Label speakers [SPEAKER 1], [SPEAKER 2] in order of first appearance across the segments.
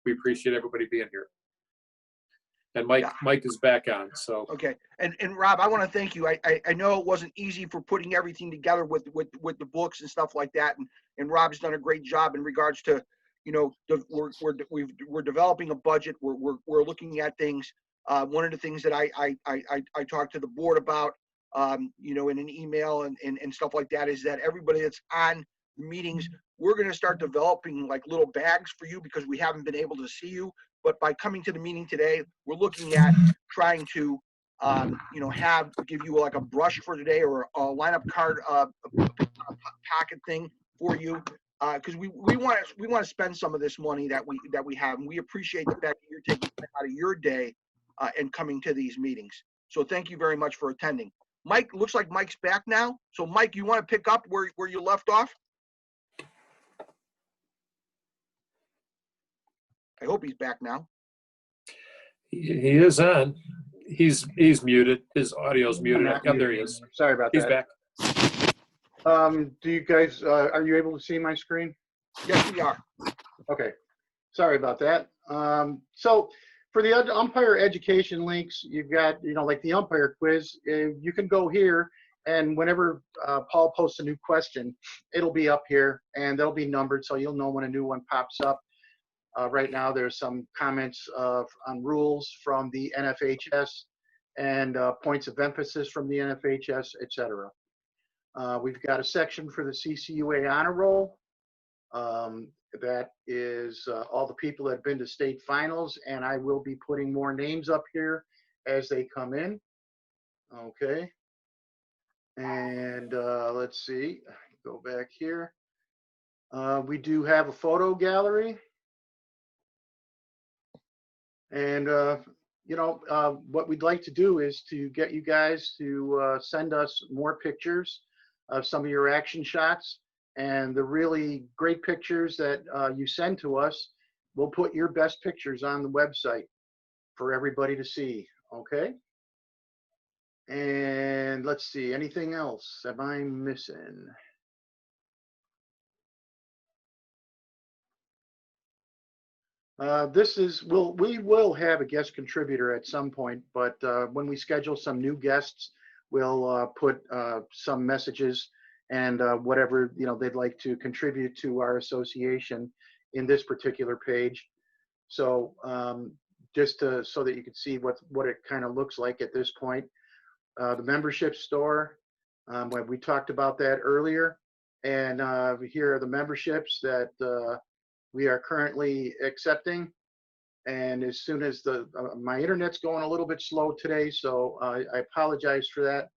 [SPEAKER 1] we appreciate everybody being here. And Mike,
[SPEAKER 2] Yeah.
[SPEAKER 1] Mike is back on, so.
[SPEAKER 2] Okay, and Rob, I want to thank you. I know it wasn't easy for putting everything together with the books and stuff like that, and Rob's done a great job in regards to, you know, we're developing a budget. We're looking at things. One of the things that I talked to the board about, you know, in an email and stuff like that, is that everybody that's on meetings, we're going to start developing like little bags for you, because we haven't been able to see you. But by coming to the meeting today, we're looking at trying to, you know, give you like a brush for today, or a lineup card, packet thing for you, because we want to spend some of this money that we have, and we appreciate the fact that you're taking time out of your day and coming to these meetings. So thank you very much for attending. Mike, looks like Mike's back now. So Mike, you want to pick up where you left off? I hope he's back now.
[SPEAKER 1] He is on. He's muted. His audio's muted. Yeah, there he is.
[SPEAKER 3] Sorry about
[SPEAKER 1] He's
[SPEAKER 3] that.
[SPEAKER 1] back.
[SPEAKER 3] Do you guys, are you able to see my screen?
[SPEAKER 2] Yes, we are.
[SPEAKER 3] Okay. Sorry about that. So for the umpire education links, you've got, you know, like the umpire quiz, you can go here, and whenever Paul posts a new question, it'll be up here and they'll be numbered, so you'll know when a new one pops up. Right now, there's some comments on rules from the NFHS and points of emphasis from the NFHS, etc. We've got a section for the CCUA honor roll. That is all the people that have been to state finals, and I will be putting more names up here as they come in. Okay. And let's see, go back here. We do have a photo gallery. And, you know, what we'd like to do is to get you guys to send us more pictures of some of your action shots, and the really great pictures that you send to us, we'll put your best pictures on the website for everybody to see. Okay. And let's see, anything else am I missing? We will have a guest contributor at some point, but when we schedule some new guests, we'll put some messages and whatever, you know, they'd like to contribute to our association in this particular page. So just so that you can see what it kind of looks like at this point. The membership store, when we talked about that earlier, and here are the memberships that we are currently accepting. And as soon as my internet's going a little bit slow today, so I apologize for that.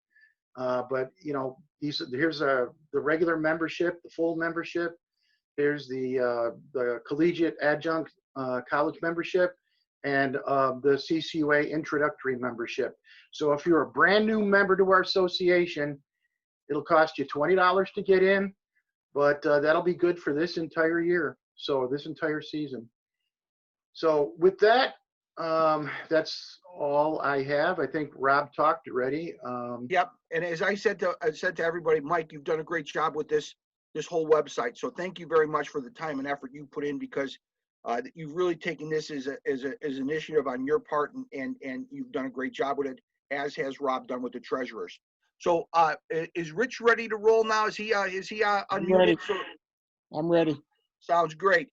[SPEAKER 3] But you know, here's the regular membership, the full membership. Here's the collegiate adjunct college membership, and the CCUA introductory membership. So if you're a brand new member to our association, it'll cost you $20 to get in, but that'll be good for this entire year. So this entire season. So with that, that's all I have. I think Rob talked already.
[SPEAKER 2] Yep. And as I said to everybody, Mike, you've done a great job with this whole website. So thank you very much for the time and effort you put in, because you've really taken this as an initiative on your part, and you've done a great job with it, as has Rob done with the treasurers. So is Rich ready to roll now? Is he unmuted?
[SPEAKER 4] I'm ready. I'm ready.
[SPEAKER 2] Sounds great.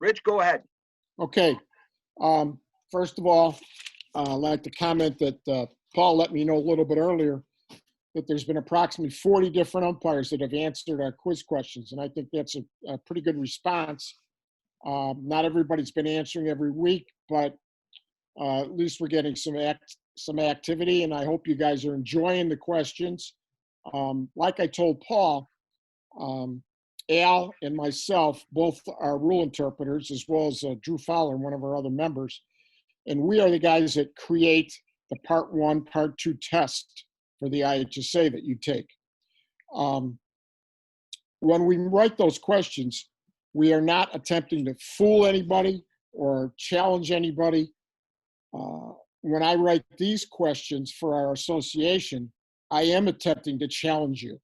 [SPEAKER 2] Rich, go ahead.
[SPEAKER 4] Okay. First of all, I'd like to comment that Paul let me know a little bit earlier that there's been approximately 40 different umpires that have answered our quiz questions, and I think that's a pretty good response. Not everybody's been answering every week, but at least we're getting some activity, and I hope you guys are enjoying the questions. Like I told Paul, Al and myself both are rule interpreters, as well as Drew Fowler, one of our other members. And we are the guys that create the Part 1, Part 2 test for the IHSA that you take. When we write those questions, we are not attempting to fool anybody or challenge anybody. When I write these questions for our association, I am attempting to challenge you.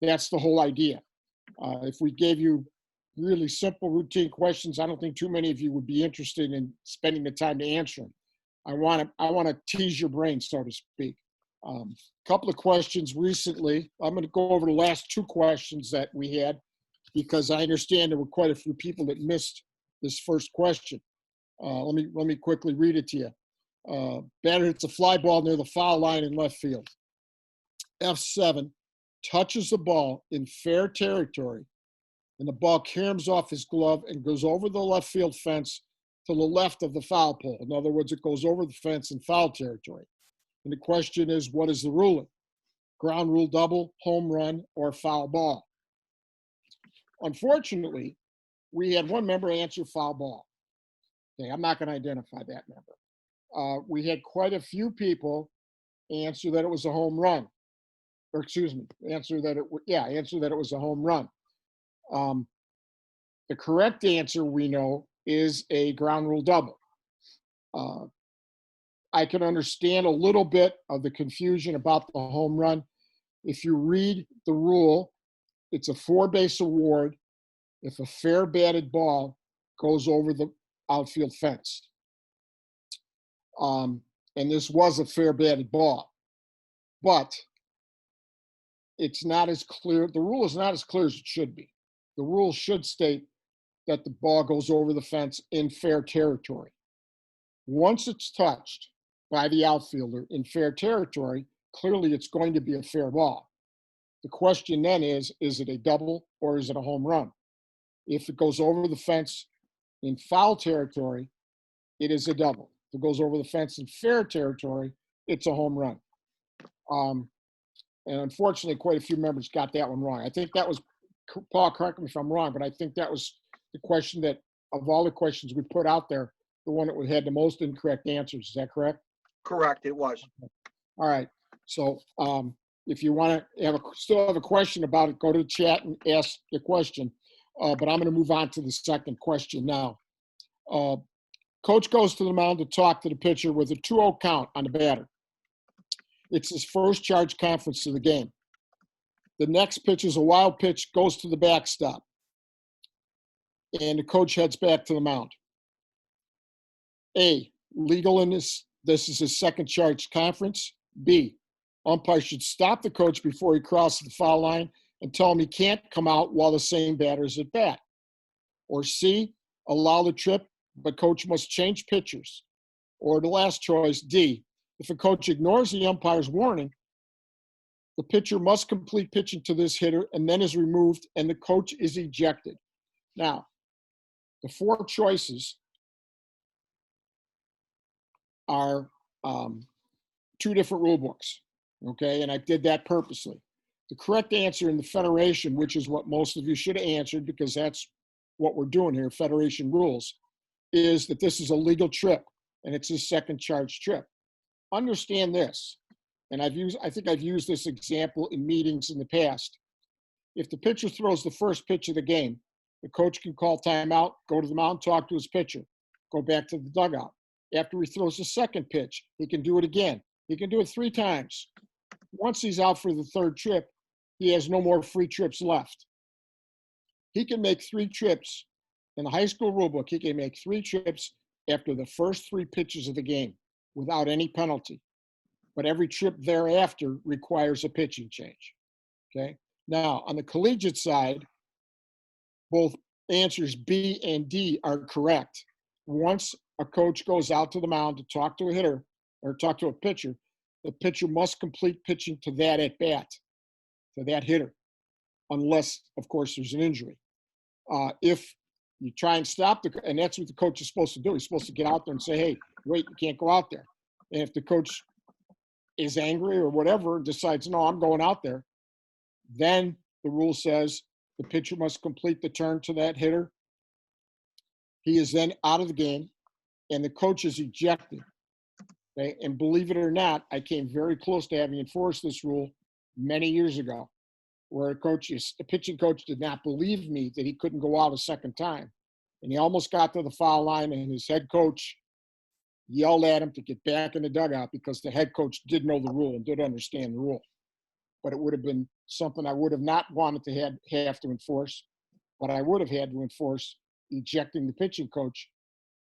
[SPEAKER 4] That's the whole idea. If we gave you really simple routine questions. I don't think too many of you would be interested in spending the time to answer them. I want to tease your brain, so to speak. Couple of questions recently. I'm going to go over the last two questions that we had because I understand there were quite a few people that missed this first question. Let me quickly read it to you. Batter hits a fly ball near the foul line in left field. F7 touches the ball in fair territory, and the ball caroms off his glove and goes over the left field fence to the left of the foul pole. In other words, it goes over the fence in foul territory. And the question is, what is the ruling? Ground rule double, home run, or foul ball? Unfortunately, we had one member answer foul ball. Okay, I'm not going to identify that member. We had quite a few people answer that it was a home run. Or excuse me, answer that it was a home run. The correct answer, we know, is a ground rule double. I can understand a little bit of the confusion about the home run. If you read the rule, it's a 4-base award if a fair batted ball goes over the outfield fence. And this was a fair batted ball, but it's not as clear. The rule is not as clear as it should be. The rule should state that the ball goes over the fence in fair territory. Once it's touched by the outfielder in fair territory, clearly it's going to be a fair ball. The question then is it a double or is it a home run? If it goes over the fence in foul territory, it is a double. If it goes over the fence in fair territory, it's a home run. And unfortunately, quite a few members got that one wrong. I think that was, Paul, correct me if I'm wrong, but I think that was the question that, of all the questions we put out there, the one that had the most incorrect answers. Is that correct?
[SPEAKER 2] Correct, it was.
[SPEAKER 4] All right. So if you want to still have a question about it, go to the chat and ask the question. But I'm going to move on to the second question now. Coach goes to the mound to talk to the pitcher with a 2-0 count on the batter. It's his first charge conference of the game. The next pitch is a wild pitch, goes to the backstop. And the coach heads back to the mound. A, legal in this is his second charge conference. B, umpire should stop the coach before he crosses the foul line and tell him he can't come out while the same batter is at bat. Or C, allow the trip, but coach must change pitchers. Or the last choice, D, if a coach ignores the umpire's warning, the pitcher must complete pitching to this hitter and then is removed and the coach is ejected. Now, the 4 choices are 2 different rule books, okay? And I did that purposely. The correct answer in the Federation, which is what most of you should have answered because that's what we're doing here, Federation rules, is that this is a legal trip and it's his second charge trip. Understand this, and I think I've used this example in meetings in the past. If the pitcher throws the first pitch of the game, the coach can call timeout, go to the mound, talk to his pitcher, go back to the dugout. After he throws the second pitch, he can do it again. He can do it 3 times. Once he's out for the 3rd trip, he has no more free trips left. He can make 3 trips. In the high school rule book, he can make 3 trips after the first 3 pitches of the game without any penalty. But every trip thereafter requires a pitching change, okay? Now, on the collegiate side, both answers B and D are correct. Once a coach goes out to the mound to talk to a hitter or talk to a pitcher, the pitcher must complete pitching to that at bat, to that hitter, unless, of course, there's an injury. If you try and stop and that's what the coach is supposed to do. He's supposed to get out there and say, hey, wait, you can't go out there. And if the coach is angry or whatever, decides, no, I'm going out there, then the rule says the pitcher must complete the turn to that hitter. He is then out of the game and the coach is ejected. Okay? And believe it or not, I came very close to having enforced this rule many years ago, where a pitching coach did not believe me that he couldn't go out a second time. And he almost got to the foul line and his head coach yelled at him to get back in the dugout because the head coach did know the rule and did understand the rule. But it would have been something I would have not wanted to have to enforce. but I would have had to enforce ejecting the pitching coach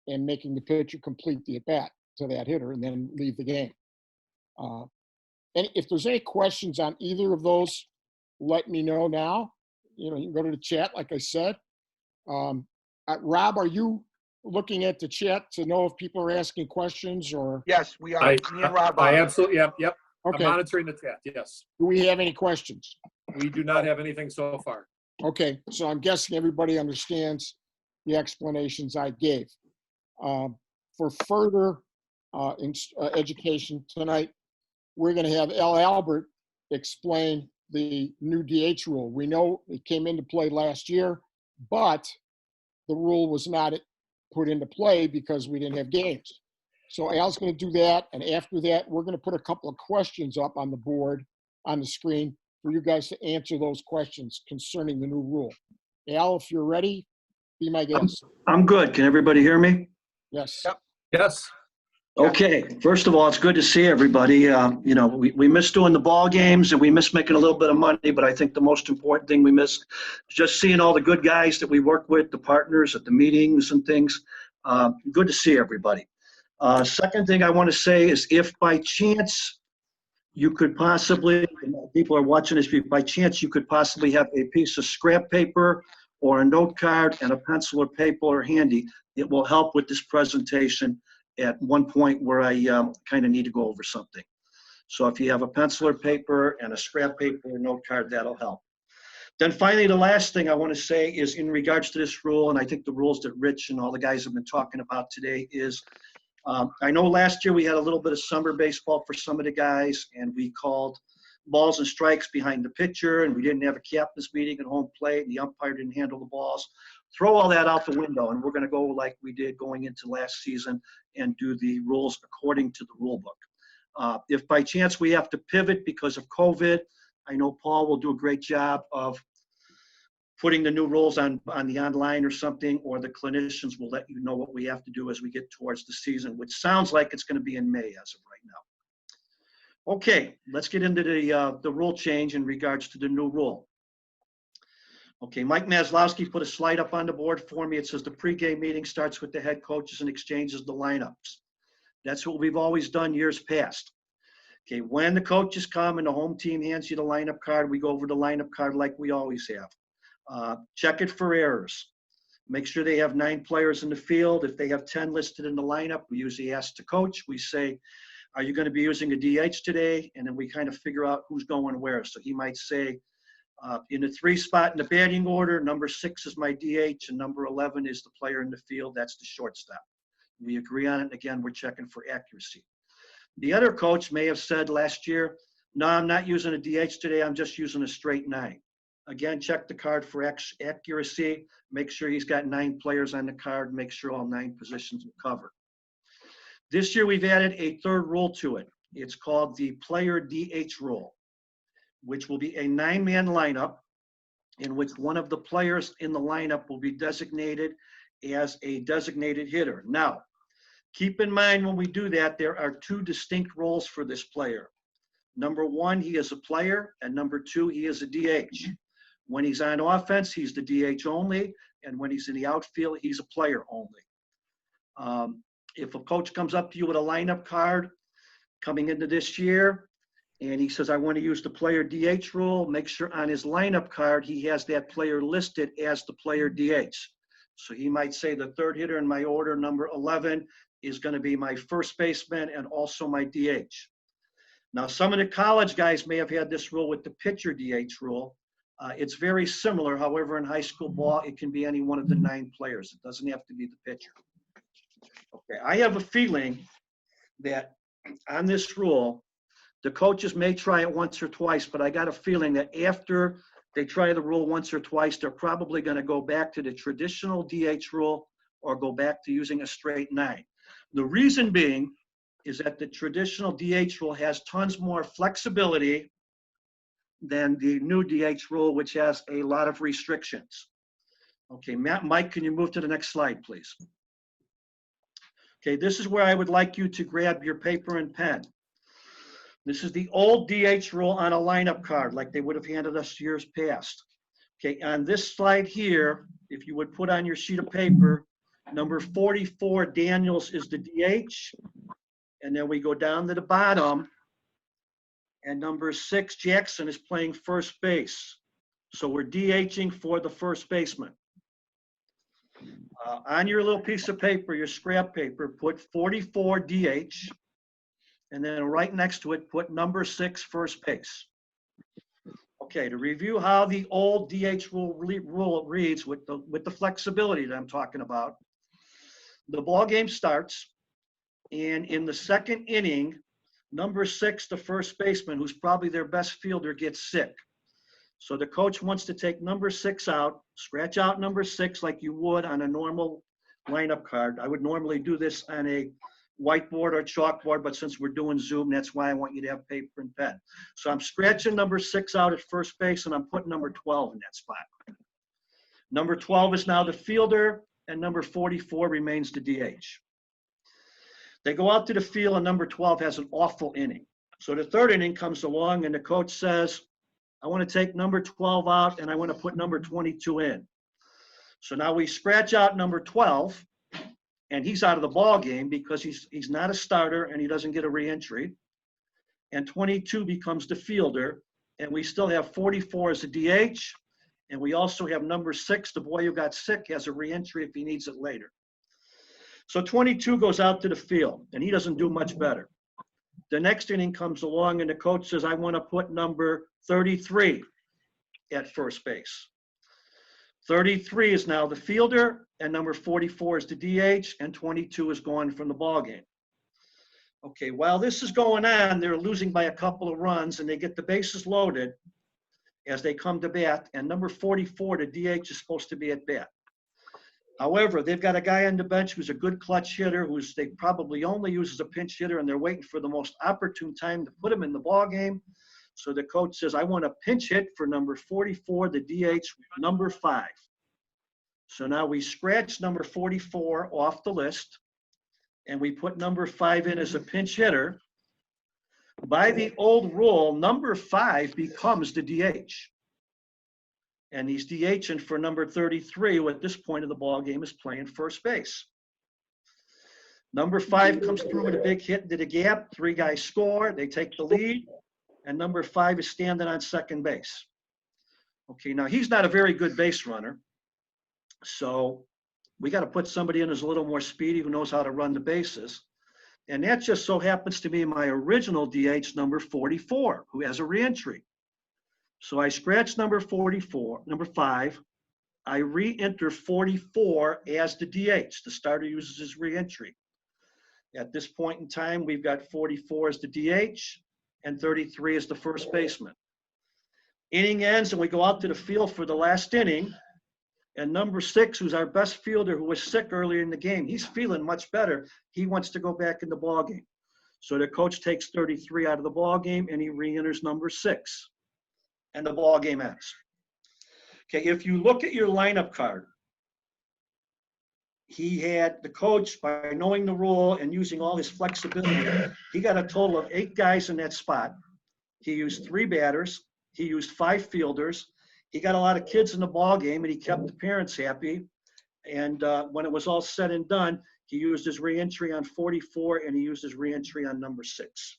[SPEAKER 4] and making the pitcher complete the at-bat to that hitter and then leave the game. And if there's any questions on either of those, let me know now. You can go to the chat, like I said. Rob, are you looking at the chat to know if people are asking questions or?
[SPEAKER 2] Yes, we are.
[SPEAKER 1] I
[SPEAKER 2] Me and Rob are.
[SPEAKER 1] absolutely, yep. I'm
[SPEAKER 4] Okay.
[SPEAKER 1] monitoring the chat, yes.
[SPEAKER 4] Do we have any questions?
[SPEAKER 1] We do not have anything so far.
[SPEAKER 4] Okay, so I'm guessing everybody understands the explanations I gave. For further education tonight, we're going to have L. Albert explain the new DH rule. We know it came into play last year, but the rule was not put into play because we didn't have games. So Al's going to do that, and after that, we're going to put a couple of questions up on the board, on the screen, for you guys to answer those questions concerning the new rule. Al, if you're ready, be my guest.
[SPEAKER 5] I'm good. Can everybody hear me?
[SPEAKER 4] Yes.
[SPEAKER 2] Yep.
[SPEAKER 1] Yes,
[SPEAKER 5] Okay. First of all, it's good to see everybody. We miss doing the ball games and we miss making a little bit of money, but I think the most important thing we miss is just seeing all the good guys that we work with, the partners at the meetings and things. Good to see everybody. Second thing I want to say is if by chance you could possibly, people are watching this, if by chance you could possibly have a piece of scrap paper or a note card and a pencil or paper handy, it will help with this presentation at one point where I kind of need to go over something. So if you have a pencil or paper and a scrap paper or note card, that'll help. Then finally, the last thing I want to say is in regards to this rule, and I think the rules that Rich and all the guys have been talking about today is, I know last year we had a little bit of summer baseball for some of the guys, and we called balls and strikes behind the pitcher, and we didn't have a captain's meeting at home plate, and the umpire didn't handle the balls. Throw all that out the window, and we're going to go like we did going into last season and do the rules according to the rule book. If by chance we have to pivot because of COVID, I know Paul will do a great job of putting the new rules on the online or something, or the clinicians will let you know what we have to do as we get towards the season, which sounds like it's going to be in May as of right now. Okay, let's get into the rule change in regards to the new rule. Okay, Mike Maslowski put a slide up on the board for me. It says the pregame meeting starts with the head coaches and exchanges the lineups. That's what we've always done years past. Okay, when the coaches come and the home team hands you the lineup card, we go over the lineup card like we always have. Check it for errors. Make sure they have 9 players in the field. If they have 10 listed in the lineup, we usually ask the coach. We say, are you going to be using a DH today? And then we kind of figure out who's going where. So he might say, in the 3 spot in the batting order, number 6 is my DH and number 11 is the player in the field. That's the shortstop. We agree on it. And again, we're checking for accuracy. The other coach may have said last year, no, I'm not using a DH today. I'm just using a straight 9. Again, check the card for accuracy. Make sure he's got 9 players on the card. Make sure all 9 positions are covered. This year, we've added a third rule to it. It's called the player DH rule, which will be a 9-man lineup in which one of the players in the lineup will be designated as a designated hitter. Now, keep in mind when we do that, there are 2 distinct roles for this player. Number 1, he is a player, and number 2, he is a DH. When he's on offense, he's the DH only, and when he's in the outfield, he's a player only. If a coach comes up to you with a lineup card coming into this year, and he says, I want to use the player DH rule, make sure on his lineup card, he has that player listed as the player DH. So he might say the third hitter in my order, number 11, is going to be my first baseman and also my DH. Now, some of the college guys may have had this rule with the pitcher DH rule. It's very similar. However, in high school ball, it can be any one of the 9 players. It doesn't have to be the pitcher. Okay, I have a feeling that on this rule, the coaches may try it once or twice, but I got a feeling that after they try the rule once or twice, they're probably going to go back to the traditional DH rule or go back to using a straight 9. The reason being is that the traditional DH rule has tons more flexibility than the new DH rule, which has a lot of restrictions. Okay, Mike, can you move to the next slide, please? Okay, this is where I would like you to grab your paper and pen. This is the old DH rule on a lineup card, like they would have handed us years past. Okay, on this slide here, if you would put on your sheet of paper, number 44, Daniels is the DH. And then we go down to the bottom, and number 6, Jackson is playing first base. So we're DHing for the first baseman. On your little piece of paper, your scrap paper, put 44 DH, and then right next to it, put number 6 first base. Okay, to review how the old DH rule reads with the flexibility that I'm talking about. The ball game starts, and in the second inning, number 6, the first baseman, who's probably their best fielder, gets sick. So the coach wants to take number 6 out, scratch out number 6 like you would on a normal lineup card. I would normally do this on a whiteboard or chalkboard, but since we're doing Zoom, that's why I want you to have paper and pen. So I'm scratching number 6 out at first base, and I'm putting number 12 in that spot. Number 12 is now the fielder, and number 44 remains the DH. They go out to the field, and number 12 has an awful inning. So the third inning comes along, and the coach says, I want to take number 12 out, and I want to put number 22 in. So now we scratch out number 12, and he's out of the ball game because he's not a starter and he doesn't get a re-entry. And 22 becomes the fielder, and we still have 44 as a DH, and we also have number 6, the boy who got sick, has a re-entry if he needs it later. So 22 goes out to the field, and he doesn't do much better. The next inning comes along, and the coach says, I want to put number 33 at first base. 33 is now the fielder, and number 44 is the DH, and 22 is gone from the ball game. Okay, while this is going on, they're losing by a couple of runs, and they get the bases loaded as they come to bat, and number 44, the DH, is supposed to be at bat. However, they've got a guy on the bench who's a good clutch hitter, who's they probably only use as a pinch hitter, and they're waiting for the most opportune time to put him in the ball game. So the coach says, I want a pinch hit for number 44, the DH, number 5. So now we scratch number 44 off the list, and we put number 5 in as a pinch hitter. By the old rule, number 5 becomes the DH. And he's DHing for number 33, who at this point of the ball game is playing first base. Number 5 comes through with a big hit into the gap. 3 guys score. They take the lead. And number 5 is standing on second base. Okay, now he's not a very good base runner. So we got to put somebody in who's a little more speedy, who knows how to run the bases. And that just so happens to be my original DH, number 44, who has a reentry. So I scratch number 44, number 5. I re-enter 44 as the DH. The starter uses his re-entry. At this point in time, we've got 44 as the DH and 33 as the first baseman. Inning ends, and we go out to the field for the last inning. And number 6, who's our best fielder, who was sick earlier in the game, he's feeling much better. He wants to go back in the ball game. So the coach takes 33 out of the ball game, and he re-enters number 6. And the ball game ends. Okay, if you look at your lineup card, he had the coach, by knowing the rule and using all his flexibility, he got a total of 8 guys in that spot. He used 3 batters. He used 5 fielders. He got a lot of kids in the ball game, and he kept the parents happy. And when it was all said and done, he used his re-entry on 44, and he used his re-entry on number 6.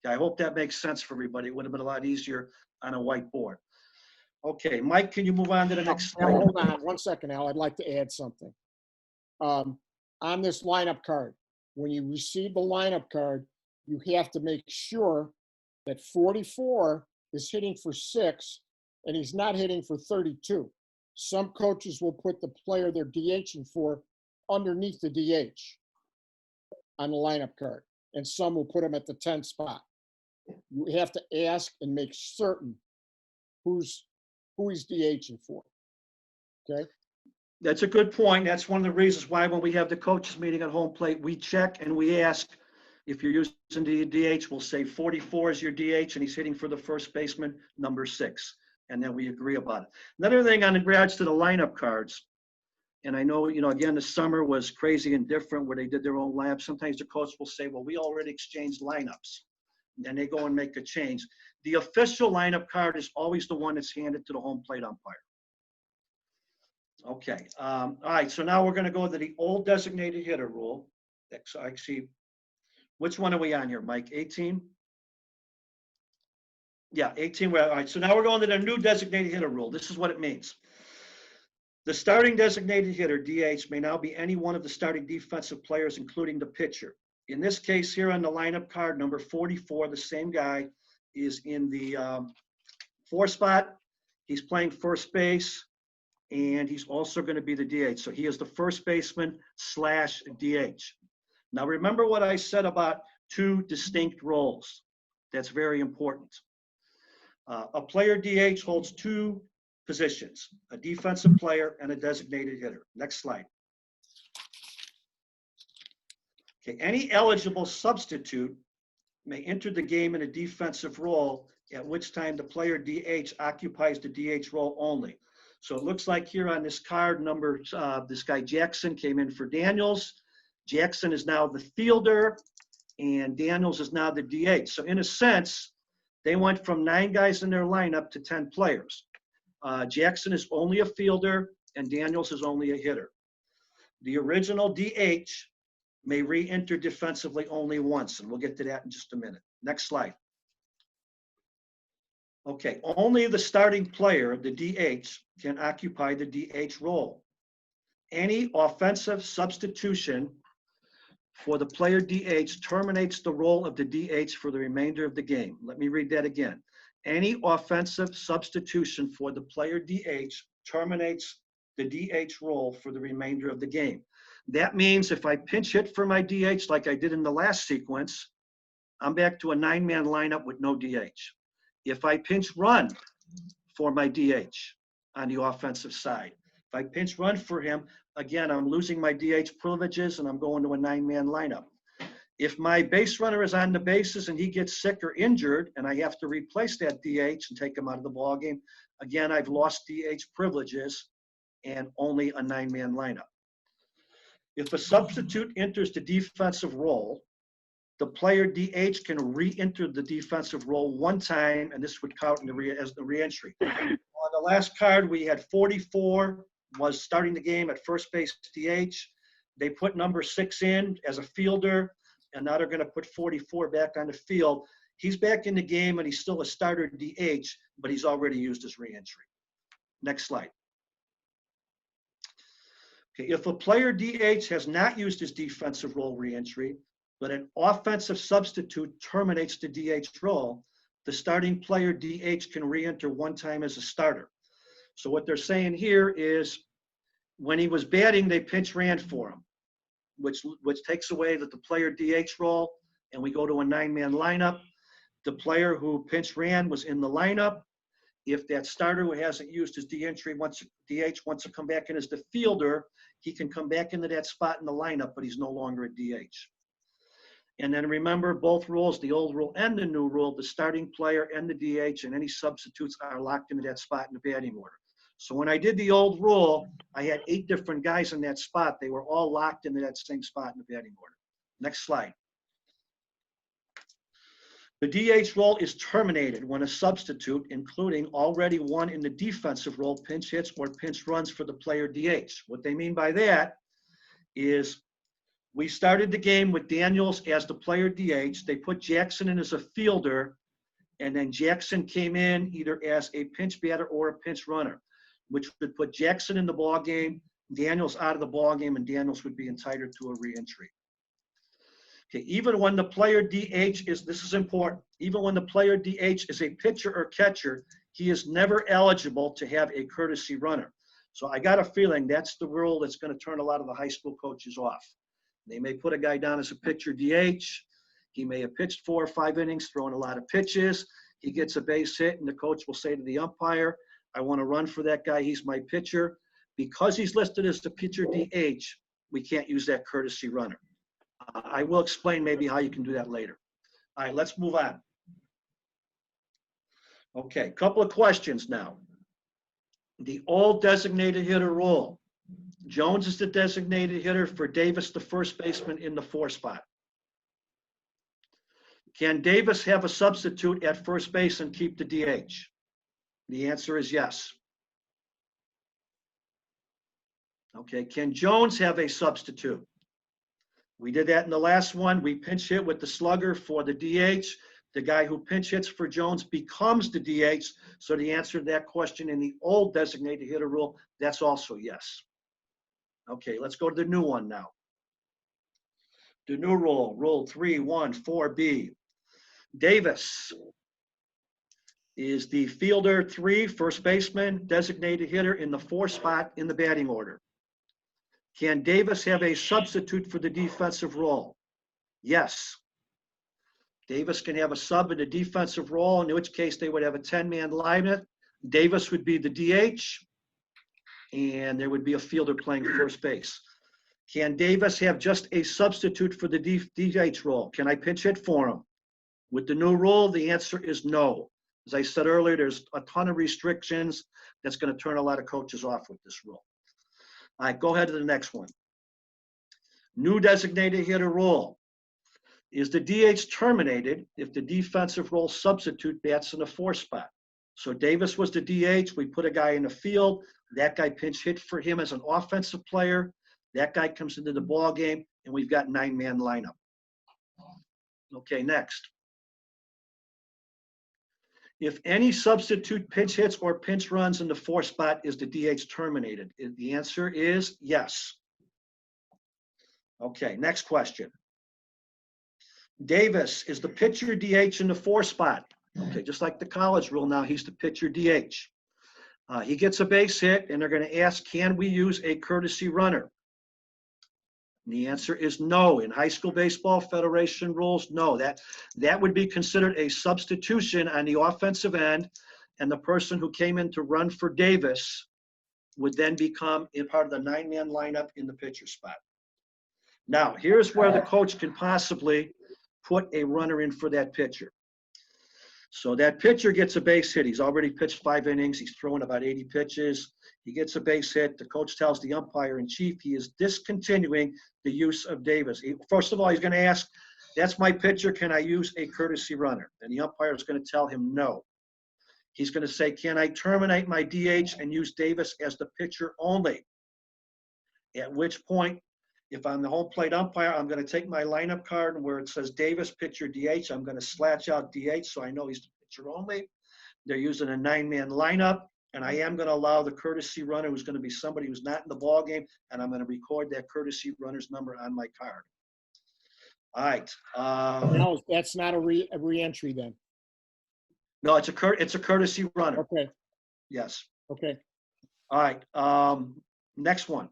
[SPEAKER 5] Okay, I hope that makes sense for everybody. It would have been a lot easier on a whiteboard. Okay, Mike, can you move on to the next slide?
[SPEAKER 4] Hold on 1 second, Al. I'd like to add something. On this lineup card, when you receive the lineup card, you have to make sure that 44 is hitting for 6 and he's not hitting for 32. Some coaches will put the player they're DHing for underneath the DH on the lineup card, and some will put him at the 10th spot. You have to ask and make certain who he's DHing for. Okay?
[SPEAKER 5] That's a good point. That's one of the reasons why when we have the coaches meeting at home plate, we check and we ask if you're using the DH, we'll say 44 is your DH and he's hitting for the first baseman, number 6. And then we agree about it. Another thing on regards to the lineup cards, and I know, again, the summer was crazy and different where they did their own labs. Sometimes the coach will say, well, we already exchanged lineups. And they go and make a change. The official lineup card is always the one that's handed to the home plate umpire. Okay, all right, so now we're gonna go to the old designated hitter rule. Actually, which one are we on here, Mike? 18? Yeah, 18, all right, so now we're going to the new designated hitter rule. This is what it means. The starting designated hitter, DH, may now be any one of the starting defensive players, including the pitcher. In this case here on the lineup card, number 44, the same guy is in the 4 spot. He's playing first base, and he's also going to be the DH. So he is the first baseman / DH. Now remember what I said about 2 distinct roles. That's very important. A player DH holds 2 positions, a defensive player and a designated hitter. Next slide. Okay, any eligible substitute may enter the game in a defensive role, at which time the player DH occupies the DH role only. So it looks like here on this card, this guy Jackson came in for Daniels. Jackson is now the fielder, and Daniels is now the DH. So in a sense, they went from 9 guys in their lineup to 10 players. Jackson is only a fielder, and Daniels is only a hitter. The original DH may re-enter defensively only once, and we'll get to that in just a minute. Next slide. Okay, only the starting player, the DH, can occupy the DH role. Any offensive substitution for the player DH terminates the role of the DH for the remainder of the game. Let me read that again. Any offensive substitution for the player DH terminates the DH role for the remainder of the game. That means if I pinch hit for my DH like I did in the last sequence, I'm back to a 9-man lineup with no DH. If I pinch run for my DH on the offensive side, if I pinch run for him, again, I'm losing my DH privileges and I'm going to a 9-man lineup. If my base runner is on the bases and he gets sick or injured and I have to replace that DH and take him out of the ballgame, again, I've lost DH privileges and only a 9-man lineup. If a substitute enters the defensive role, the player DH can re-enter the defensive role 1 time, and this would count as the re-entry. On the last card, we had 44 was starting the game at first base DH. They put number 6 in as a fielder, and now they're going to put 44 back on the field. He's back in the game, and he's still a starter DH, but he's already used his re-entry. Next slide. Okay, if a player DH has not used his defensive role re-entry, but an offensive substitute terminates the DH role, the starting player DH can re-enter 1 time as a starter. So what they're saying here is when he was batting, they pinch ran for him, which takes away the player DH role, and we go to a 9-man lineup. The player who pinch ran was in the lineup. If that starter who hasn't used his DH wants to come back in as the fielder, he can come back into that spot in the lineup, but he's no longer a DH. And then remember, both rules, the old rule and the new rule, the starting player and the DH and any substitutes are locked into that spot in the batting order. So when I did the old rule, I had 8 different guys in that spot. They were all locked into that same spot in the batting order. Next slide. The DH role is terminated when a substitute, including already one in the defensive role, pinch hits or pinch runs for the player DH. What they mean by that is we started the game with Daniels as the player DH. They put Jackson in as a fielder, and then Jackson came in either as a pinch batter or a pinch runner, which would put Jackson in the ball game, Daniels out of the ball game, and Daniels would be entitled to a re-entry. Okay, even when the player DH is, this is important, even when the player DH is a pitcher or catcher, he is never eligible to have a courtesy runner. So I got a feeling that's the rule that's going to turn a lot of the high school coaches off. They may put a guy down as a pitcher DH. He may have pitched 4 or 5 innings, thrown a lot of pitches. He gets a base hit, and the coach will say to the umpire, I want to run for that guy. He's my pitcher. Because he's listed as the pitcher DH, we can't use that courtesy runner. I will explain maybe how you can do that later. All right, let's move on. Okay, couple of questions now. The old designated hitter rule. Jones is the designated hitter, for Davis the first baseman in the 4 spot. Can Davis have a substitute at first base and keep the DH? The answer is yes. Okay, can Jones have a substitute? We did that in the last one. We pinch hit with the slugger for the DH. The guy who pinch hits for Jones becomes the DH. So the answer to that question in the old designated hitter rule, that's also yes. Okay, let's go to the new one now. The new rule, rule 314B. Davis is the fielder 3, first baseman, designated hitter in the 4 spot in the batting order. Can Davis have a substitute for the defensive role? Yes. Davis can have a sub in the defensive role, in which case they would have a 10-man lineup. Davis would be the DH, and there would be a fielder playing first base. Can Davis have just a substitute for the DH role? Can I pinch hit for him? With the new rule, the answer is no. As I said earlier, there's a ton of restrictions that's going to turn a lot of coaches off with this rule. All right, go ahead to the next one. New designated hitter rule. Is the DH terminated if the defensive role substitute bats in the 4 spot? So Davis was the DH. We put a guy in the field. That guy pinch hit for him as an offensive player. That guy comes into the ball game, and we've got 9-man lineup. Okay, next. If any substitute pinch hits or pinch runs in the 4 spot, is the DH terminated? The answer is yes. Okay, next question. Davis is the pitcher DH in the 4 spot. Okay, just like the college rule now, he's the pitcher DH. He gets a base hit, and they're going to ask, can we use a courtesy runner? And the answer is no. In high school baseball federation rules, no. That would be considered a substitution on the offensive end, and the person who came in to run for Davis would then become a part of the 9-man lineup in the pitcher spot. Now, here's where the coach can possibly put a runner in for that pitcher. So that pitcher gets a base hit. He's already pitched 5 innings. He's thrown about 80 pitches. He gets a base hit. The coach tells the umpire in chief he is discontinuing the use of Davis. First of all, he's going to ask, that's my pitcher. Can I use a courtesy runner? And the umpire is going to tell him no. He's going to say, can I terminate my DH and use Davis as the pitcher only? At which point, if I'm the home plate umpire, I'm going to take my lineup card, and where it says Davis, pitcher DH, I'm going to slash out DH so I know he's the pitcher only. They're using a 9-man lineup, and I am going to allow the courtesy runner, who's going to be somebody who's not in the ball game, and I'm going to record that courtesy runner's number on my card. All right.
[SPEAKER 4] No, that's not a re-entry then.
[SPEAKER 5] No, it's a courtesy runner.
[SPEAKER 4] Okay,
[SPEAKER 5] Yes.
[SPEAKER 4] okay.
[SPEAKER 5] All right. Next one.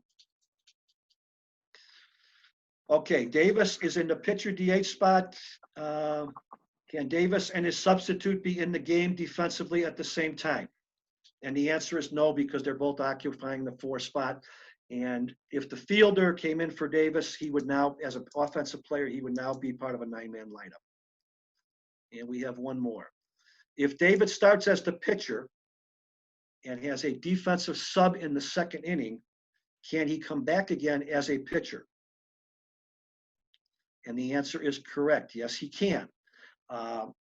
[SPEAKER 5] Okay, Davis is in the pitcher DH spot. Can Davis and his substitute be in the game defensively at the same time? And the answer is no, because they're both occupying the 4 spot. And if the fielder came in for Davis, he would now, as an offensive player, he would now be part of a 9-man lineup. And we have one more. If David starts as the pitcher and has a defensive sub in the 2nd inning, can he come back again as a pitcher? And the answer is correct. Yes, he can.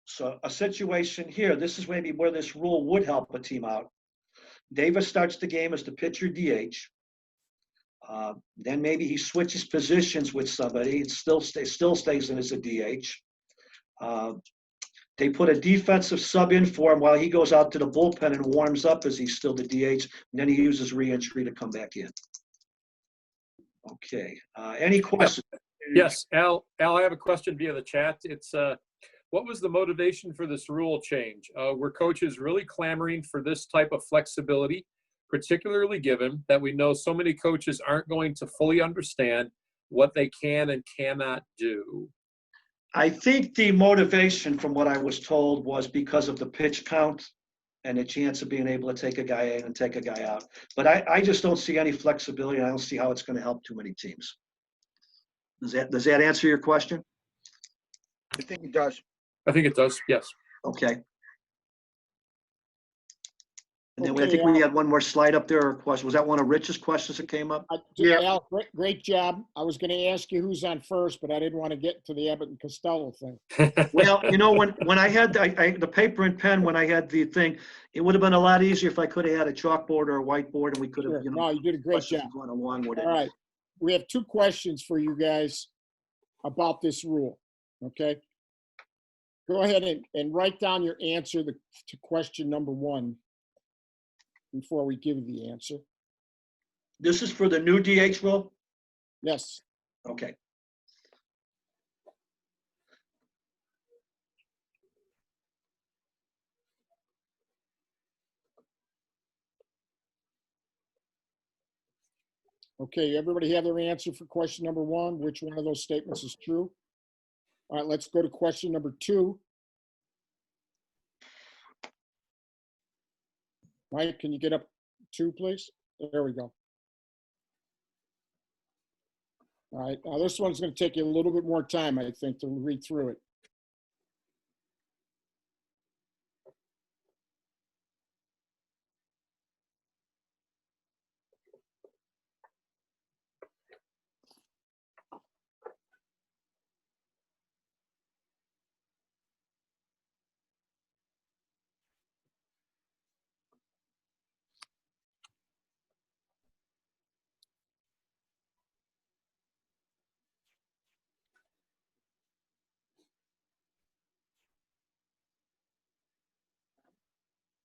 [SPEAKER 5] So a situation here, this is maybe where this rule would help a team out. Davis starts the game as the pitcher DH. Then maybe he switches positions with somebody. It still stays in as a DH. They put a defensive sub in for him while he goes out to the bullpen and warms up as he's still the DH. And then he uses re-entry to come back in. Okay. Any questions?
[SPEAKER 1] Yes, Al, I have a question via the chat. It's what was the motivation for this rule change? Were coaches really clamoring for this type of flexibility, particularly given that we know so many coaches aren't going to fully understand what they can and cannot do?
[SPEAKER 5] I think the motivation, from what I was told, was because of the pitch count and the chance of being able to take a guy in and take a guy out. But I just don't see any flexibility. I don't see how it's going to help too many teams. Does that answer your question?
[SPEAKER 2] I think it does.
[SPEAKER 1] I think it does, yes.
[SPEAKER 5] Okay. And then I
[SPEAKER 4] Okay,
[SPEAKER 5] think we
[SPEAKER 4] Al.
[SPEAKER 5] had one more slide up there, or question. Was that one of Rich's questions that came up?
[SPEAKER 3] Yeah.
[SPEAKER 4] Al, great job. I was going to ask you who's on first, but I didn't want to get to the Abbott and Costello thing.
[SPEAKER 5] Well, you know, when I had the paper and pen, when I had the thing, it would have been a lot easier if I could have had a chalkboard or a whiteboard and we could have,
[SPEAKER 4] Sure.
[SPEAKER 5] you know,
[SPEAKER 4] No, you did a great
[SPEAKER 5] questions
[SPEAKER 4] job.
[SPEAKER 5] going along with it.
[SPEAKER 4] All right. We have 2 questions for you guys about this rule. Okay. Go ahead and write down your answer to question number 1 before we give you the answer.
[SPEAKER 5] This is for the new DH rule?
[SPEAKER 4] Yes.
[SPEAKER 5] Okay.
[SPEAKER 4] Okay. Everybody have their answer for question number 1? Which one of those statements is true? All right. Let's go to question number 2. Mike, can you get up 2, please? There we go. All right. Now, this one's going to take you a little bit more time, I think, to read through it.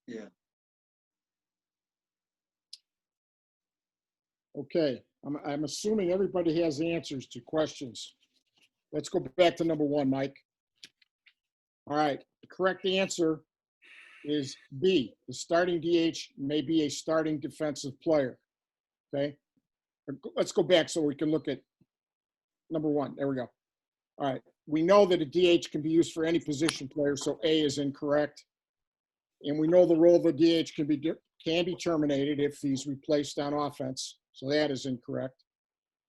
[SPEAKER 5] Yeah.
[SPEAKER 4] Okay. I'm assuming everybody has answers to questions. Let's go back to number 1, Mike. All right. The correct answer is B. The starting DH may be a starting defensive player. Okay. Let's go back so we can look at number 1. There we go. All right. We know that a DH can be used for any position player, so A is incorrect. And we know the role of a DH can be terminated if he's replaced on offense, so that is incorrect.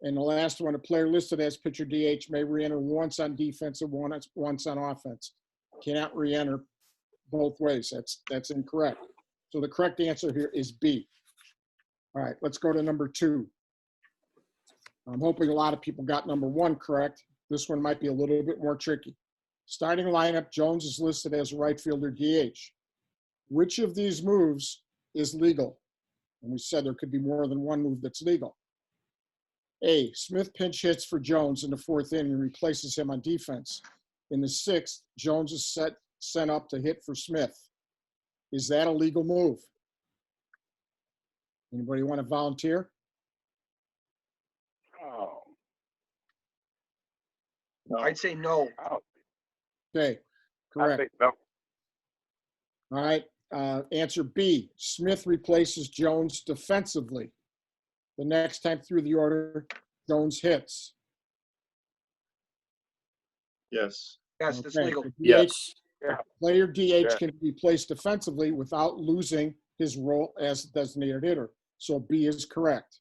[SPEAKER 4] And the last one, a player listed as pitcher DH may re-enter once on defense and once on offense. Cannot re-enter both ways. That's incorrect. So the correct answer here is B. All right, let's go to number 2. I'm hoping a lot of people got number 1 correct. This one might be a little bit more tricky. Starting lineup, Jones is listed as right fielder DH. Which of these moves is legal? And we said there could be more than one move that's legal. A, Smith pinch hits for Jones in the 4th inning and replaces him on defense. In the 6th, Jones is sent up to hit for Smith. Is that a legal move? Anybody want to volunteer?
[SPEAKER 6] Oh. No.
[SPEAKER 2] I'd say no.
[SPEAKER 4] Okay,
[SPEAKER 6] I
[SPEAKER 4] correct.
[SPEAKER 6] think no.
[SPEAKER 4] All right, answer B, Smith replaces Jones defensively. The next time through the order, Jones hits.
[SPEAKER 7] Yes.
[SPEAKER 2] Yes, that's
[SPEAKER 4] Okay,
[SPEAKER 2] legal.
[SPEAKER 4] the DH
[SPEAKER 1] Yes.
[SPEAKER 6] Yeah.
[SPEAKER 4] Player DH
[SPEAKER 6] Yeah.
[SPEAKER 4] can be placed defensively without losing his role as designated hitter. So B is correct.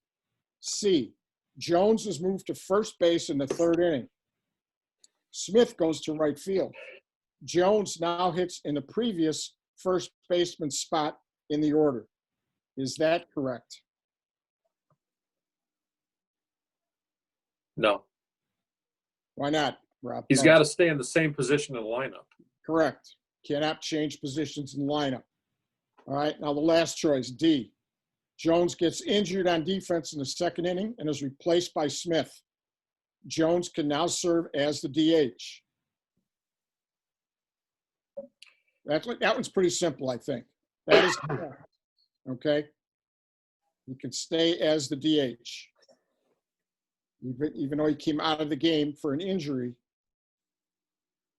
[SPEAKER 4] C, Jones is moved to first base in the 3rd inning. Smith goes to right field. Jones now hits in the previous first baseman spot in the order. Is that correct?
[SPEAKER 1] No.
[SPEAKER 4] Why not, Rob?
[SPEAKER 1] He's
[SPEAKER 4] Oh,
[SPEAKER 1] got to stay in the same position in the lineup.
[SPEAKER 4] correct. Cannot change positions in the lineup. All right, now the last choice, D. Jones gets injured on defense in the 2nd inning and is replaced by Smith. Jones can now serve as the DH. That one's pretty simple, I think. That is correct. Okay? He can stay as the DH. Even though he came out of the game for an injury,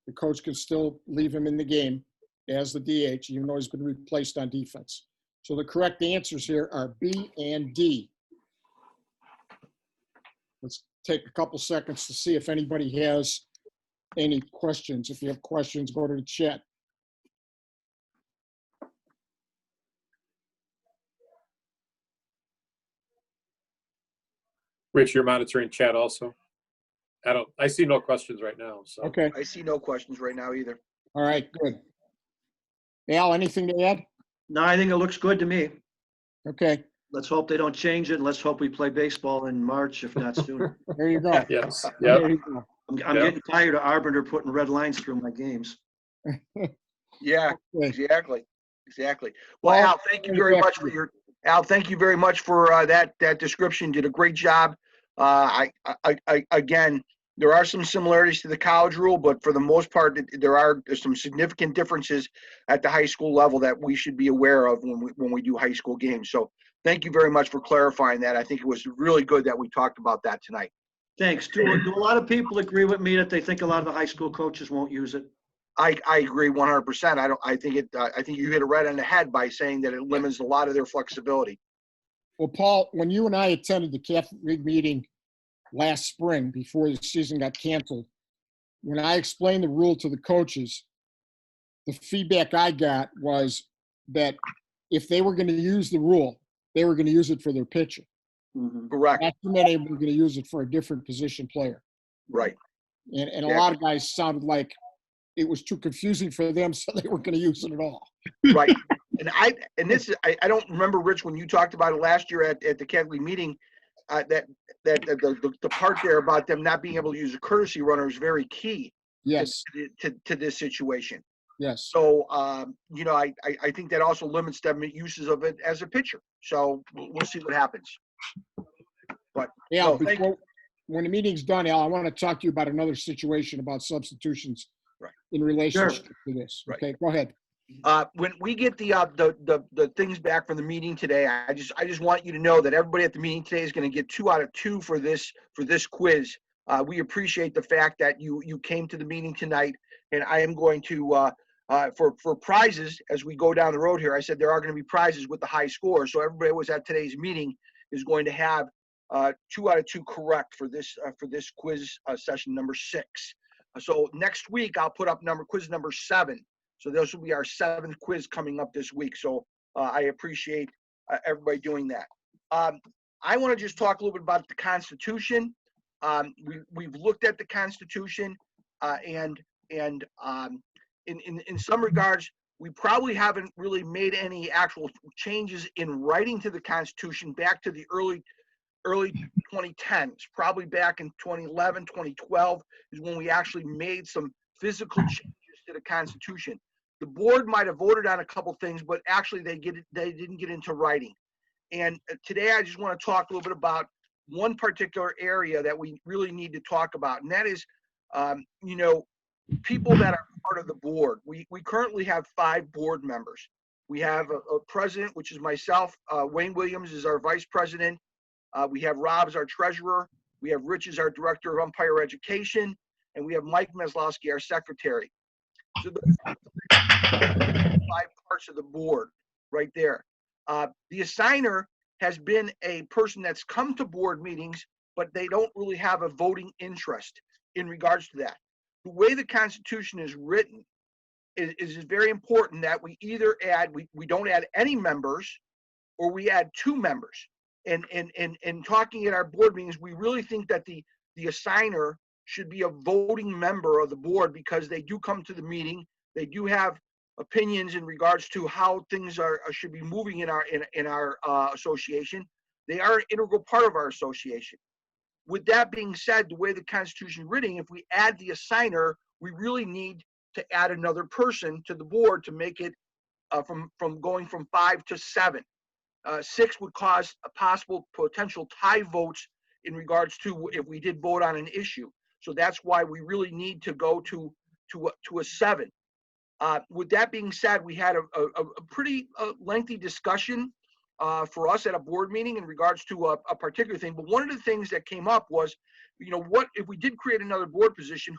[SPEAKER 4] the coach can still leave him in the game as the DH, even though he's been replaced on defense. So the correct answers here are B and D. Let's take a couple seconds to see if anybody has any questions. If you have questions, go to the chat.
[SPEAKER 1] Rich, you're monitoring chat also? I see no questions right now, so.
[SPEAKER 4] Okay.
[SPEAKER 2] I see no questions right now either.
[SPEAKER 4] All right, good. Al, anything to add?
[SPEAKER 5] No, I think it looks good to me.
[SPEAKER 4] Okay,
[SPEAKER 5] Let's hope they don't change it. And let's hope we play baseball in March, if not sooner.
[SPEAKER 4] there you go.
[SPEAKER 1] Yes,
[SPEAKER 4] There
[SPEAKER 1] yep.
[SPEAKER 4] you go.
[SPEAKER 5] I'm
[SPEAKER 1] Yeah.
[SPEAKER 5] getting tired of Arbiter putting red lines through my games.
[SPEAKER 2] Yeah,
[SPEAKER 4] Okay.
[SPEAKER 2] exactly. Exactly. Well,
[SPEAKER 4] Well,
[SPEAKER 2] Al, thank you very much for thank you very much for that description. Did a great job. Again, there are some similarities to the college rule, but for the most part, there's some significant differences at the high school level that we should be aware of when we do high school games. So thank you very much for clarifying that. I think it was really good that we talked about that tonight.
[SPEAKER 5] Thanks. Do a lot of people agree with me that they think a lot of the high school coaches won't use it?
[SPEAKER 2] I agree 100%. I think you hit it right on the head by saying that it limits a lot of their flexibility.
[SPEAKER 4] Well, Paul, when you and I attended the Catholic League meeting last spring before the season got canceled, when I explained the rule to the coaches, the feedback I got was that if they were going to use the rule, they were going to use it for their pitcher.
[SPEAKER 5] Mhm.
[SPEAKER 2] Correct.
[SPEAKER 4] Not too many were going to use it for a different position player.
[SPEAKER 2] Right.
[SPEAKER 4] And a lot of guys sounded like it was too confusing for them, so they weren't going to use it at all.
[SPEAKER 2] Right. And I don't remember, Rich, when you talked about it last year at the Catholic meeting, that the part there about them not being able to use a courtesy runner is very key
[SPEAKER 4] Yes,
[SPEAKER 2] to this situation.
[SPEAKER 4] yes.
[SPEAKER 2] So, I think that also limits them uses of it as a pitcher. So we'll see what happens. But
[SPEAKER 4] Yeah,
[SPEAKER 2] no, thank you.
[SPEAKER 4] when the meeting's done, Al, I want to talk to you about another situation about substitutions
[SPEAKER 2] Right.
[SPEAKER 4] in relationship to this.
[SPEAKER 2] Right.
[SPEAKER 4] Okay, go ahead.
[SPEAKER 2] When we get the things back from the meeting today, I just want you to know that everybody at the meeting today is going to get 2 out of 2 for this quiz. We appreciate the fact that you came to the meeting tonight, and I am going to for prizes as we go down the road here. I said there are going to be prizes with the high score, so everybody who was at today's meeting is going to have 2 out of 2 correct for this quiz session number 6. So next week I'll put up quiz number 7. So this will be our 7th quiz coming up this week. So I appreciate everybody doing that. I want to just talk a little bit about the Constitution. We've looked at the Constitution, and in some regards, we probably haven't really made any actual changes in writing to the Constitution back to the early 2010s. Probably back in 2011, 2012 is when we actually made some physical changes to the Constitution. The board might have voted on a couple things, but actually they didn't get into writing. And today I just want to talk a little bit about one particular area that we really need to talk about, and that is, people that are part of the board. We currently have 5 board members. We have a president, which is myself. Wayne Williams is our vice president. We have Rob as our treasurer. We have Rich as our director of umpire education, and we have Mike Meslowski, our secretary. So those are 5 parts of the board right there. The assigner has been a person that's come to board meetings, but they don't really have a voting interest in regards to that. The way the Constitution is written is very important that we either we don't add any members, or we add 2 members. And talking at our board meetings, we really think that the assigner should be a voting member of the board, because they do come to the meeting. They do have opinions in regards to how things should be moving in our association. They are an integral part of our association. With that being said, the way the Constitution is written, if we add the assigner, we really need to add another person to the board to make it from going from 5 to 7. 6 would cause a possible potential tie votes in regards to if we did vote on an issue. So that's why we really need to go to a 7. With that being said, we had a pretty lengthy discussion for us at a board meeting in regards to a particular thing. But one of the things that came up was, what if we did create another board position?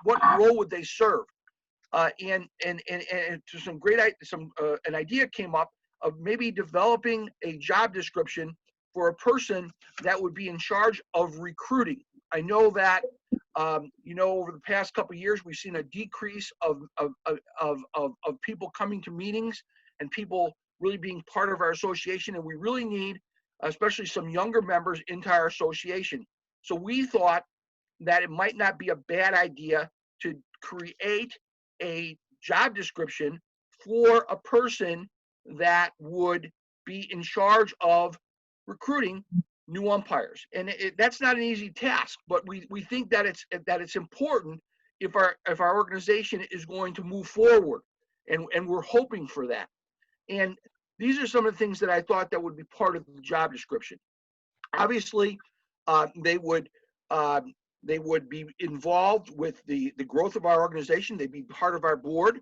[SPEAKER 2] What role would they serve? And to an idea came up of maybe developing a job description for a person that would be in charge of recruiting. I know that over the past couple of years, we've seen a decrease of people coming to meetings and people really being part of our association, and we really need, especially some younger members, into our association. So we thought that it might not be a bad idea to create a job description for a person that would be in charge of recruiting new umpires. And that's not an easy task, but we think that it's important if our organization is going to move forward, and we're hoping for that. And these are some of the things that I thought that would be part of the job description. Obviously, they would be involved with the growth of our organization. They'd be part of our board.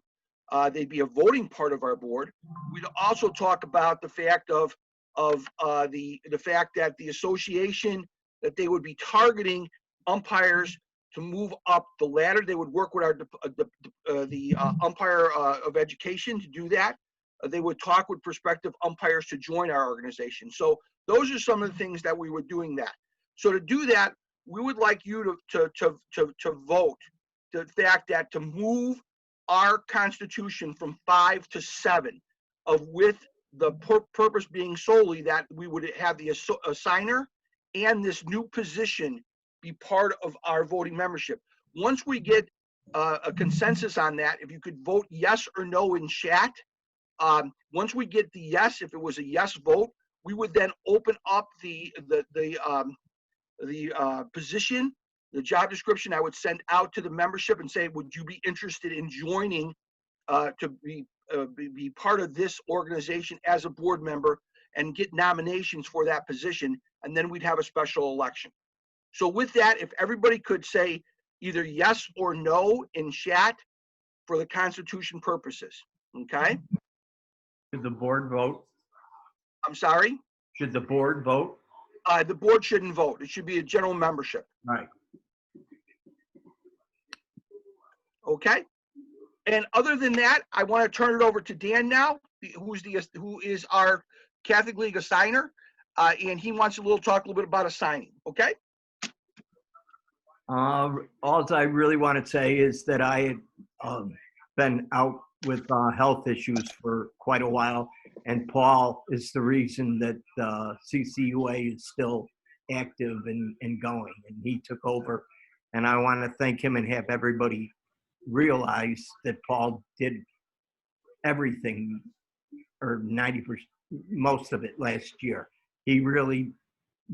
[SPEAKER 2] They'd be a voting part of our board. We'd also talk about the fact of the fact that the association, that they would be targeting umpires to move up the ladder. They would work with the umpire of education to do that. They would talk with prospective umpires to join our organization. So those are some of the things that we were doing that. So to do that, we would like you to vote the fact that to move our constitution from 5 to 7, with the purpose being solely that we would have the assigner and this new position be part of our voting membership. Once we get a consensus on that, if you could vote yes or no in chat, once we get the yes, if it was a yes vote, we would then open up the position, the job description. I would send out to the membership and say, would you be interested in joining to be part of this organization as a board member, and get nominations for that position, and then we'd have a special election. So with that, if everybody could say either yes or no in chat for the Constitution purposes, okay?
[SPEAKER 6] Should the board vote?
[SPEAKER 2] I'm sorry?
[SPEAKER 6] Should the board vote?
[SPEAKER 2] The board shouldn't vote. It should be a general membership.
[SPEAKER 6] Right.
[SPEAKER 2] Okay? And other than that, I want to turn it over to Dan now, who is our Catholic League assigner, and he wants to talk a little bit about assigning. Okay?
[SPEAKER 6] All I really want to say is that I had been out with health issues for quite a while, and Paul is the reason that CCUA is still active and going, and he took over. And I want to thank him and have everybody realize that Paul did everything, or 90%, most of it last year. He really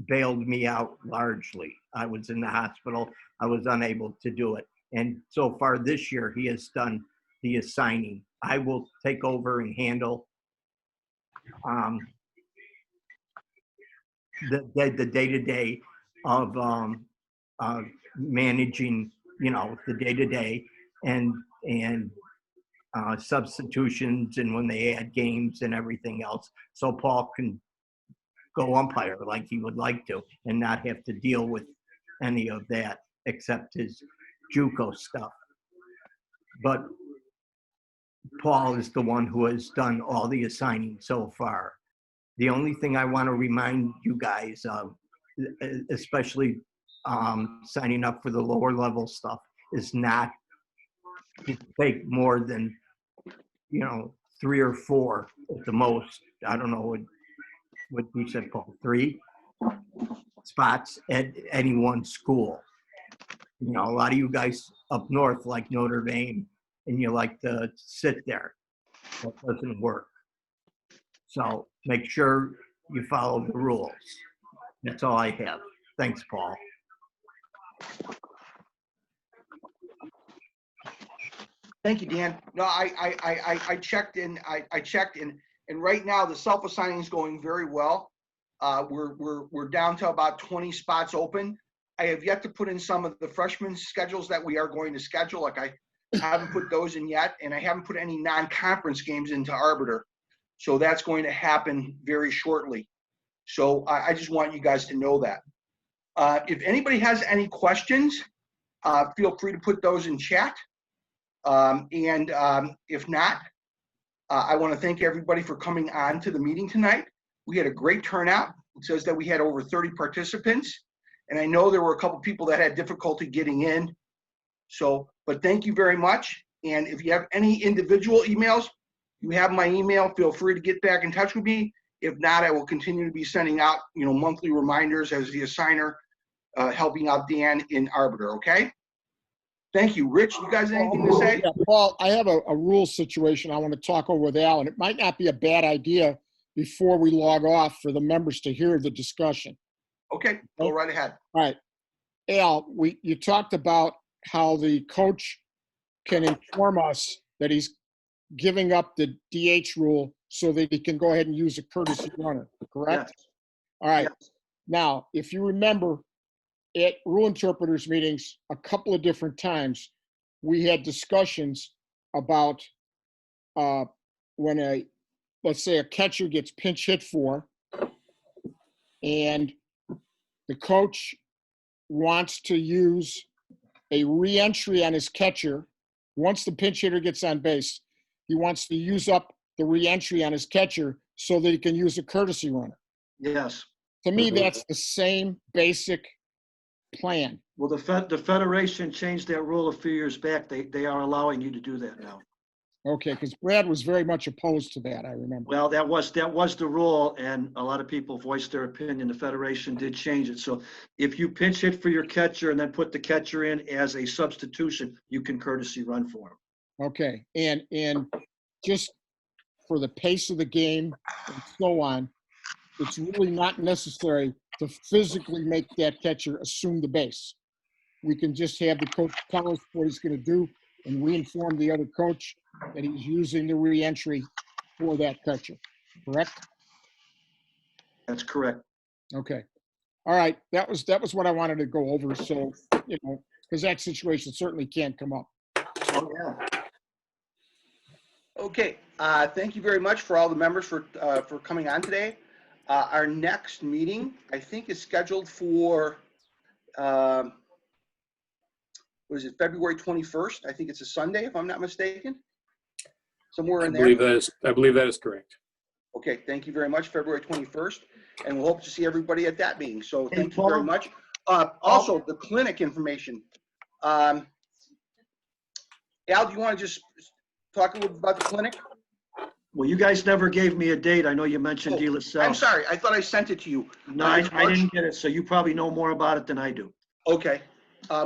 [SPEAKER 6] bailed me out largely. I was in the hospital. I was unable to do it. And so far this year, he has done the assigning. I will take over and handle the day-to-day of managing, the day-to-day and substitutions, and when they add games and everything else, so Paul can go umpire like he would like to and not have to deal with any of that except his JUCO stuff. But Paul is the one who has done all the assigning so far. The only thing I want to remind you guys of, especially signing up for the lower level stuff, is not to take more than 3 or 4 at the most. I don't know what you said, Paul, 3 spots at any one school. A lot of you guys up north like Notre Dame, and you like to sit there. That doesn't work. So make sure you follow the rules. That's all I have. Thanks, Paul.
[SPEAKER 2] Thank you, Dan. No, I checked in. I checked in, and right now the self-assigning is going very well. We're down to about 20 spots open. I have yet to put in some of the freshman schedules that we are going to schedule. Like I haven't put those in yet, and I haven't put any non-conference games into Arbiter. So that's going to happen very shortly. So I just want you guys to know that. If anybody has any questions, feel free to put those in chat. If not, I want to thank everybody for coming on to the meeting tonight. We had a great turnout. It says that we had over 30 participants, and I know there were a couple people that had difficulty getting in. So, but thank you very much. And if you have any individual emails, you have my email. Feel free to get back in touch with me. If not, I will continue to be sending out, monthly reminders as the assigner, helping out Dan in Arbiter. Okay. Thank you. Rich, you guys anything to say?
[SPEAKER 4] Yeah, Paul, I have a rule situation I want to talk over with Al, and it might not be a bad idea before we log off for the members to hear the discussion.
[SPEAKER 2] Okay, go right ahead.
[SPEAKER 4] All right. Al, you talked about how the coach can inform us that he's giving up the DH rule so that he can go ahead and use a courtesy runner, correct?
[SPEAKER 2] Yes.
[SPEAKER 4] All right.
[SPEAKER 2] Yes.
[SPEAKER 4] Now, if you remember, at rule interpreters meetings a couple of different times, we had discussions about when let's say a catcher gets pinch hit for, and the coach wants to use a re-entry on his catcher. Once the pinch hitter gets on base, he wants to use up the re-entry on his catcher so that he can use a courtesy runner.
[SPEAKER 5] Yes.
[SPEAKER 4] To me, that's the same basic plan.
[SPEAKER 5] Well, the Federation changed that rule a few years back. They are allowing you to do that now.
[SPEAKER 4] Okay, because Brad was very much opposed to that, I remember.
[SPEAKER 5] Well, that was the rule, and a lot of people voiced their opinion. The Federation did change it. So if you pinch hit for your catcher and then put the catcher in as a substitution, you can courtesy run for him.
[SPEAKER 4] Okay, and just for the pace of the game and so on, it's really not necessary to physically make that catcher assume the base. We can just have the coach tell us what he's going to do, and we inform the other coach that he's using the re-entry for that catcher, correct?
[SPEAKER 5] That's correct.
[SPEAKER 4] Okay. All right, that was what I wanted to go over, so, because that situation certainly can't come up.
[SPEAKER 5] Oh, yeah.
[SPEAKER 2] Okay, thank you very much for all the members for coming on today. Our next meeting, I think, is scheduled for, what is it, February 21st? I think it's a Sunday, if I'm not mistaken. Somewhere in there.
[SPEAKER 1] I believe that is correct.
[SPEAKER 2] Okay, thank you very much, February 21st. And we'll hope to see everybody at that meeting. So
[SPEAKER 5] Hey,
[SPEAKER 2] thank you very
[SPEAKER 5] Paul.
[SPEAKER 2] much. Also, the clinic information. Al, do you want to just talk a little bit about the clinic?
[SPEAKER 5] Well, you guys never gave me a date. I know you mentioned De La Salle.
[SPEAKER 2] I'm sorry. I thought I sent it to you.
[SPEAKER 5] No, I didn't get it, so you probably know more about it than I do.
[SPEAKER 2] Okay.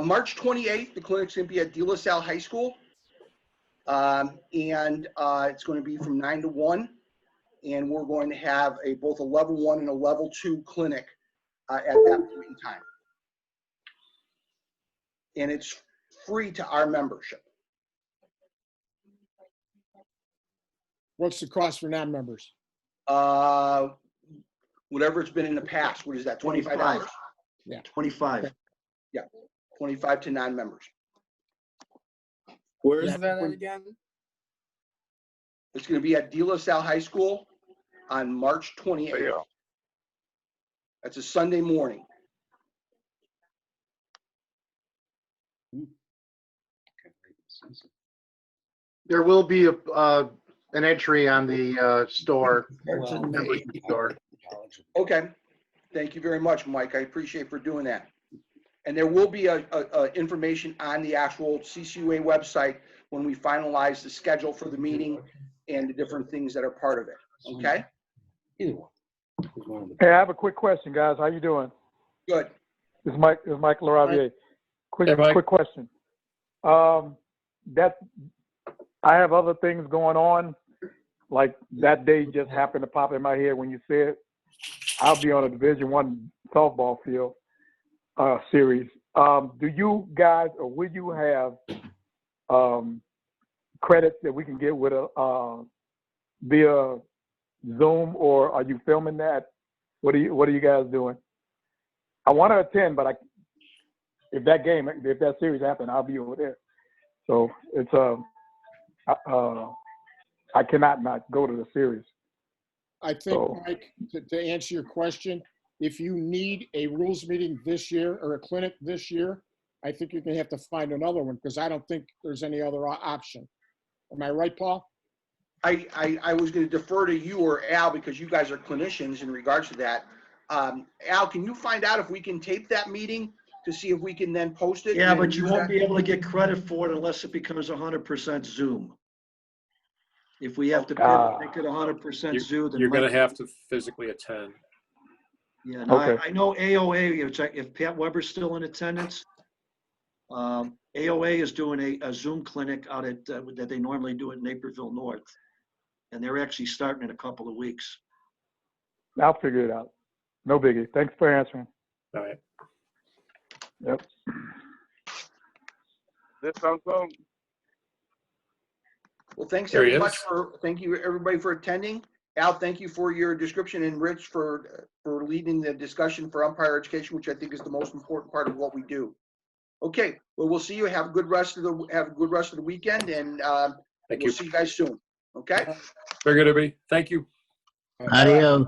[SPEAKER 2] March 28th, the clinic's going to be at De La Salle High School. It's going to be from 9 to 1. And we're going to have both a level 1 and a level 2 clinic at that point in time. And it's free to our membership.
[SPEAKER 4] What's the cost for non-members?
[SPEAKER 2] Whatever it's been in the past. What is that, $25?
[SPEAKER 4] Yeah.
[SPEAKER 5] 25.
[SPEAKER 2] Yeah, 25 to non-members.
[SPEAKER 7] Where is that at again?
[SPEAKER 2] It's going to be at De La Salle High School on March 28th.
[SPEAKER 7] Yeah.
[SPEAKER 2] That's a Sunday morning.
[SPEAKER 3] There will be an entry on the store. Membership store.
[SPEAKER 2] Okay. Thank you very much, Mike. I appreciate for doing that. And there will be a information on the actual CCUA website when we finalize the schedule for the meeting and the different things that are part of it. Okay?
[SPEAKER 8] Hey, I have a quick question, guys. How you doing?
[SPEAKER 2] Good.
[SPEAKER 8] This is Mike Laravier.
[SPEAKER 1] Hey, Mike.
[SPEAKER 8] Quick question. I have other things going on. Like that day just happened to pop in my head when you said I'll be on a Division I softball field series. Do you guys, or will you have credits that we can get with via Zoom, or are you filming that? What are you guys doing? I want to attend, but if that series happens, I'll be over there. So it's I cannot not go to the series.
[SPEAKER 4] I think, Mike, to answer your question, if you need a rules meeting this year or a clinic this year, I think you're going to have to find another one because I don't think there's any other option. Am I right, Paul?
[SPEAKER 2] I was going to defer to you or Al because you guys are clinicians in regards to that. Al, can you find out if we can tape that meeting to see if we can then post it?
[SPEAKER 5] Yeah, but you won't be able to get credit for it unless it becomes 100% Zoom. If we have to make it 100% Zoom, then
[SPEAKER 1] You're going to have to physically attend.
[SPEAKER 5] Yeah, no,
[SPEAKER 8] Okay.
[SPEAKER 5] I know AOA, if Pat Weber's still in attendance, AOA is doing a Zoom clinic out at, that they normally do at Naperville North. And they're actually starting in a couple of weeks.
[SPEAKER 8] I'll figure it out. No biggie. Thanks for answering.
[SPEAKER 1] All right.
[SPEAKER 8] Yep.
[SPEAKER 2] Well, thanks
[SPEAKER 1] There he
[SPEAKER 2] very much
[SPEAKER 1] is.
[SPEAKER 2] thank you everybody for attending. Al, thank you for your description, and Rich for leading the discussion for umpire education, which I think is the most important part of what we do. Okay, well, we'll see you. Have a good rest of the weekend, and
[SPEAKER 1] Thank
[SPEAKER 2] we'll
[SPEAKER 1] you.
[SPEAKER 2] see you guys soon. Okay.
[SPEAKER 1] Very good, everybody. Thank you.
[SPEAKER 4] Adios.